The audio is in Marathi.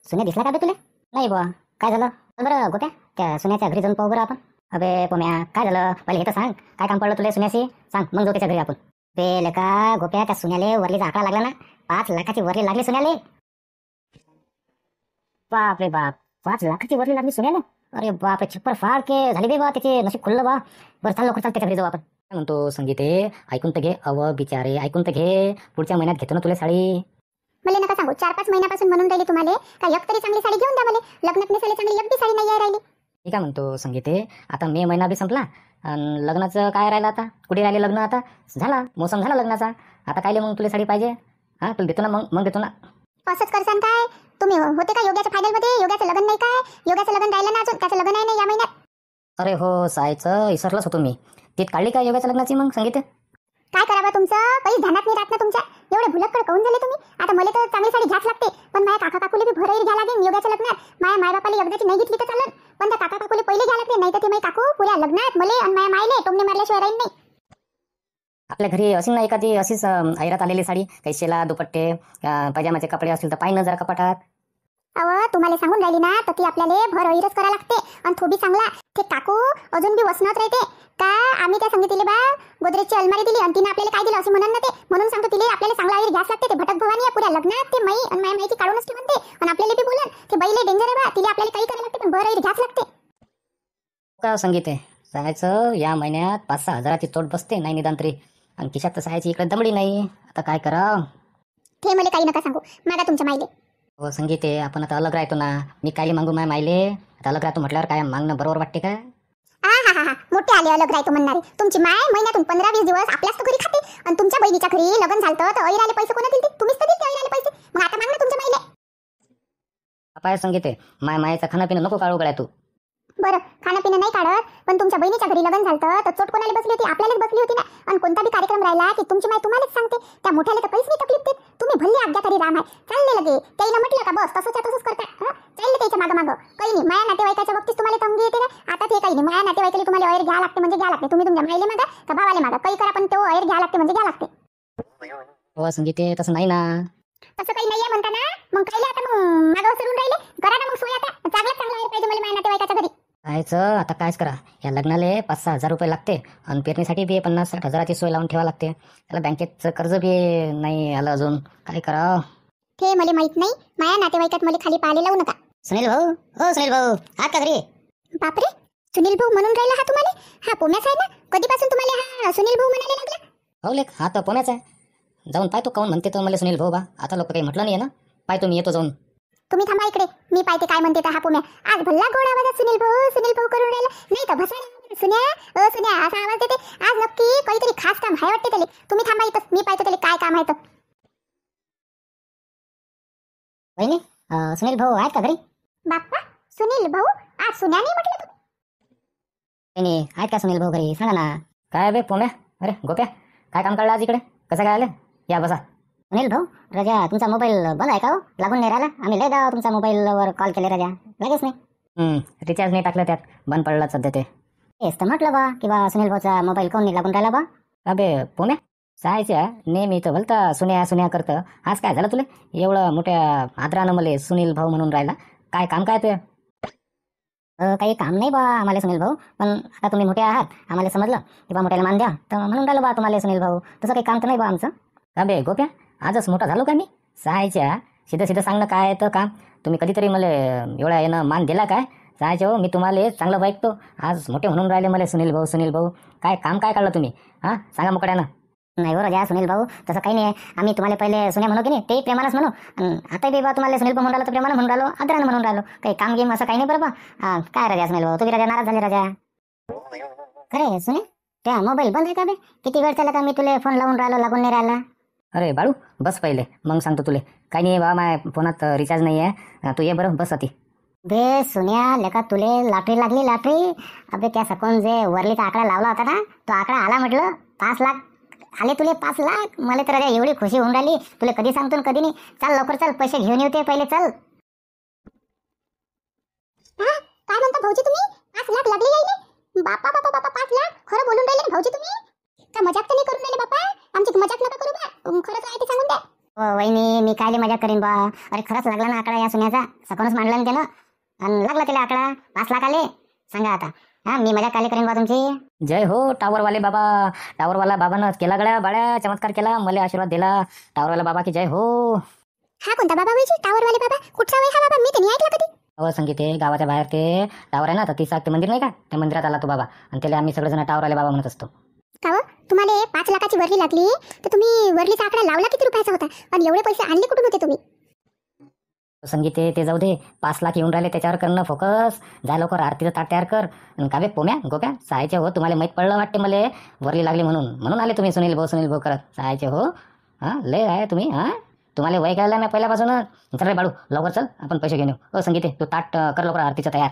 सुन्या दिसला का बे तुला? नाही बुवा. काय झालं? चल बरं गोप्या, त्या सुन्याच्या घरी जाऊन पाहू बरं आपण. अबे पोम्या, काय झालं पहिले हे तर सांग. काय काम पडलं तुला सुन्याशी? सांग मग जाऊ त्याच्या घरी आपण. बे लेका गोप्या, त्या सुन्याले वरलीचा आकडा लागला ना. 5 लाखाची वरली लागली सुन्याले. बाप रे बाप, 5 लाखाची वरली लागली सुन्याले. अरे बाप रे, छप्पर फाड के झाली बे बा, त्याचे नशीब खुललं बा. बरं चाल लवकर, चाल त्याच्या घरी जाऊ आपण. काय म्हणतो संगीते, ऐकून तर घे. अव बिचारे, ऐकून तर घे. पुढच्या महिन्यात घेतो ना तुला साडी. मला नका सांगू, 4-5 महिन्यापासून म्हणून राहिली तुम्हाला का एक तरी चांगली साडी घेऊन द्या मला. लग्नात नेसायला चांगली एक बी साडी नाही आहे राहिली. मी काय म्हणतो संगीते, आता मे महिना बी संपला आणि लग्नाचं काय राहिलं आता? कुठे राहिले लग्न? आता झाला मोसम, झाला लग्नाचा. आता कायले मग तुला साडी पाहिजे? हां तुला देतो ना, मग देतो ना. असंच करसान काय तुम्ही? होते का योग्याच्या फायनलमध्ये? योग्याचं लग्न नाही काय? योग्याचं लग्न राहिलं ना अजून, त्याचं लग्न आहे ना या महिन्यात. अरे हो सायचं, विसरलंच होतो मी. तीत काढली का योगाच्या लग्नाची मग संगीते? काय करावं तुमचं, काही ध्यानात नाही राहत ना तुमच्या. एवढे भुलक्कड काऊन झाले तुम्ही? आता मला तर चांगली साडी घ्याच लागते, पण माझ्या काका काकूले बी भरही घ्या लागेल योगाच्या लग्नात. माझ्या मायबापाला एकदाची नाही घेतली तर चालेल, पण त्या काका काकूले पहिले घ्या लागते. नाही तर ते माझे काकू पुऱ्या लग्नात मले आणि माझ्या मायले टोमने मारल्याशिवाय राहील नाही. आपल्या घरी अशी ना एखादी अशीच ऐरात आलेली साडी, काही शेला दुपट्टे पायजामाचे कपडे असतील तर पाहिजे जरा कपाटात. अव तुम्हाला सांगून राहिली ना, तर ती आपल्याला भर ऐरच करा लागते. आणि तो बी चांगला. ते काकू अजून बी वसनात राहते का? आम्ही त्या सांगितले बा गोदरेजची अलमारी दिली आणि तिने आपल्याला काय दिलं असं म्हणून ना ते. म्हणून सांगतो तिला आपल्याला चांगला ऐर घ्यास लागते. ते भटक भवानी आहे पुऱ्या लग्नात, ते माई आणि मायची काढूनच ती म्हणते. आणि आपल्याला बी बोलन ते बैले डेंजर आहे बा, तिला आपल्याला काही करायला लागते, पण भर ऐर घ्यास लागते. का संगीत आहे जायचं या महिन्यात 5-6 हजाराची चोट बसते नाही निदान तरी. आणि खिशात तर सहायची इकडे दमडी नाही. आता काय करावं? ते मला काही नका सांगू, मागा तुमच्या मायले. हो संगीत आहे, आपण आता अलग राहतो ना. मी काय मागू माय मायले? आता अलग राहतो म्हटल्यावर काय मागणं बरोबर वाटते का? हा मोठे आले अलग राहतो म्हणणारे. तुमची माय महिन्यातून 15-20 दिवस आपल्याच घरी खाते. आणि तुमच्या बहिणीच्या घरी लग्न झालं तर ऐराले पैसे कोणा दिले? तुम्हीच तर दिले ऐराले पैसे. मग आता मागणं तुमच्या मायले. पाय संगीत आहे, मायचं खाणं पिणं नको काढू गड्या तू. बरं खाणं पिणं नाही काढत, पण तुमच्या बहिणीच्या घरी लग्न झालं तर चोट कोणाला बसली होती? आपल्यालाच बसली होती ना. आणि कोणता बी कार्यक्रम राहिला की तुमची माय तुम्हालाच सांगते. त्या मोठ्याला तर काहीच नाही तकलीफ देत. तुम्ही भल्ली आज्ञाकारी राम आहे. चालले लगे त्याला म्हटलं का बस तसंच करता. चालले त्याच्या मागं काही नाही. माया नातेवाईकाच्या बाबतीत तुम्हाला तंगी येते ना. आता ते काही नाही. माया नातेवाईकाला तुम्हाला ऐर घ्या लागते म्हणजे घ्या लागते. तुम्ही तुमच्या मायले मागा का भावाले मागा काही करा, पण तो ऐर घ्या लागते म्हणजे घ्या लागते. हो संगीत आहे, तसं नाही ना. तसं काही नाहीये म्हणता ना. मग कायले आता मग मागं सरून राहिले? करा ना मग सोय आता. चांगला ऐर पाहिजे मला माया नातेवाईकाच्या घरी. जायचं आता कायच करा. या लग्नाले 5-6 हजार रुपये लागते आणि पेरणीसाठी बी 50-60 हजाराची सोय लावून ठेवा लागते. त्याला बँकेचं कर्ज बी नाही आलं अजून. काय करावं ते मला माहित नाही. माया नातेवाईकात मला खाली पाहायला लावू नका. सुनील भाऊ, हो सुनील भाऊ, आहात का घरी? बापरे, सुनील भाऊ म्हणून राहिला हा तुम्हाला? हा पोम्याच आहे ना? कधीपासून तुम्हाला हा सुनील भाऊ म्हणायला लागला? हो लेख, हा तर पोम्याच आहे. जाऊन पाय तू काऊन म्हणते तो मला सुनील भाऊ बा. आता लोक काही म्हटलं नाही ना. पाय तुम्ही येतो जाऊन. तुम्ही थांबा इकडे, मी पाहते काय म्हणते हा पोम्या. आज भल्ला गोड आवाजात सुनील भाऊ करून राहिला. नाही तर भसायला सुन्या सुन्या असा आवाज देते. आज नक्की काहीतरी खास काम आहे वाटते त्याला. तुम्ही थांबा इथं, मी पाहतो त्याला काय काम आहे तर. वहिनी, सुनील भाऊ आहेत का घरी? बाप्पा, सुनील भाऊ? आज सुन्या नाही म्हटलं तुम्ही? वहिनी आहेत का सुनील भाऊ घरी? सांगा ना. काय बे पोम्या, अरे गोप्या, काय काम काढलं आज इकडे? कसं काय आलं? या बसा. सुनील भाऊ, राजा तुमचा मोबाईल बंद आहे का हो? लागून नाही राहिला. आम्ही लय दावा तुमच्या मोबाईलवर कॉल केले राजा, लगेच नाही. रिचार्ज नाही टाकलं त्यात, बंद पडला सध्या ते. तेच तर म्हटलं बा की बा सुनील भाऊचा मोबाईल काऊन नाही लागून राहिला बा? अबे पोम्या, सायच्या नेहमी तर भलता सुन्या करतं. आज काय झालं तुला? एवढं मोठ्या आदरानं मला सुनील भाऊ म्हणून राहिला. काय काम काय ते? काही काम नाही बा आम्हाला सुनील भाऊ, पण आता तुम्ही मोठे आहात, आम्हाला समजलं की बा मोठ्याला मान द्या, तर म्हणून राहिलो बा तुम्हाला सुनील भाऊ. तसं काही काम तर नाही बा आमचं. अबे गोप्या, आजच मोठा झालो का मी? सहायच्या सीधं सांगणं काय तर काम. तुम्ही कधीतरी मला एवढा येणं मान दिला काय? सहायच्या हो, मी तुम्हाला चांगलं ऐकतो. आज मोठे म्हणून राहिले मला सुनील भाऊ. काय काम काय काढलं तुम्ही? हां सांगा मोकड्यानं. नाही हो राजा सुनील भाऊ, तसं काही नाही आहे. आम्ही तुम्हाला पहिले सुन्या म्हणू की नाही, तेही प्रेमानच म्हणू. आता बी बा तुम्हाला सुनील भाऊ म्हणून राहिलो तर प्रेमानं म्हणून राहिलो, आदरानं म्हणून राहिलो. काही काम गेम असं काही नाही बरं बा. काय राजा सुनील भाऊ, तुम्ही राजा नाराज झाले राजा? खरे सुनील, त्या मोबाईल बंद आहे का बे? किती वेळ त्याला का मी तुला फोन लावून राहिलो, लागून नाही राहिला. अरे बाळू बस पहिले, मग सांगतो तुले. काही नाही बा, माझ्या फोनात रिचार्ज नाही आहे. तू ये बरं, बस अति. बे सुन्या लेका, तुले लॉटरी लागली लॉटरी. अबे त्या सकून जे वरलीचा आकडा लावला होता ना, तो आकडा आला म्हटलं. 5 लाख आले तुले, 5 लाख. मला तर राजा एवढी खुशी होऊन राहिली, तुला कधी सांगतो कधी नाही. चाल लवकर, चाल पैसे घेऊन येते पहिले, चल. काय म्हणता भाऊजी तुम्ही? 5 लाख लागले यायले? बापा 5 लाख? खरं बोलून राहिले भाऊजी तुम्ही? का मजाक तर नाही करून राहिले बापा? आमची मजाक नका करू बा, खरंच आहे ते सांगून द्या. वहिनी मी कायले मजा करीन बा. अरे खरंच लागला ना आकडा या सोन्याचा. सकाळच मांडला ना त्यानं आणि लागला त्याला आकडा 5 लाख आले. सांगा आता हा मी मजा कायले करीन बा तुमची. जय हो टावरवाले बाबा. टावरवाला बाबानं केला गड्या बाळ्या चमत्कार केला. मला आशीर्वाद दिला. टावरवाला बाबा की जय हो. हा कोणता बाबा वयची टावरवाले बाबा? कुठचा वय हा बाबा? मी तर नाही ऐकलं कधी. हो संगीते गावाच्या बाहेर ते टावर आहे ना तर 30 ते मंदिर नाही का त्या मंदिरात आला तो बाबा आणि त्याला आम्ही सगळेजण टावरवाले बाबा म्हणत असतो. का हो तुम्हाला 5 लाखाची वरली लागली तर तुम्ही वरलीचा आकडा लावला किती रुपयाचा होता आणि एवढे पैसे आणले कुठून होते तुम्ही? संगीते ते जाऊ दे. 5 लाख येऊन राहिले त्याच्यावर करणं फोकस. जा लवकर आरतीचं ताट तयार कर. आणि का बे पोम्या गोप्या सहायचे हो तुम्हाला माहीत पडलं वाटते मला वरली लागली म्हणून आले तुम्ही सुनील भाऊ करत सहायचे हो. हां लय आहे तुम्ही. हां तुम्हाला वय घ्यायला मी पहिल्यापासून. चल रे बाळू लवकर चल आपण पैसे घेऊन येऊ. संगीते तू ताट कर लवकर आरतीचं तयार.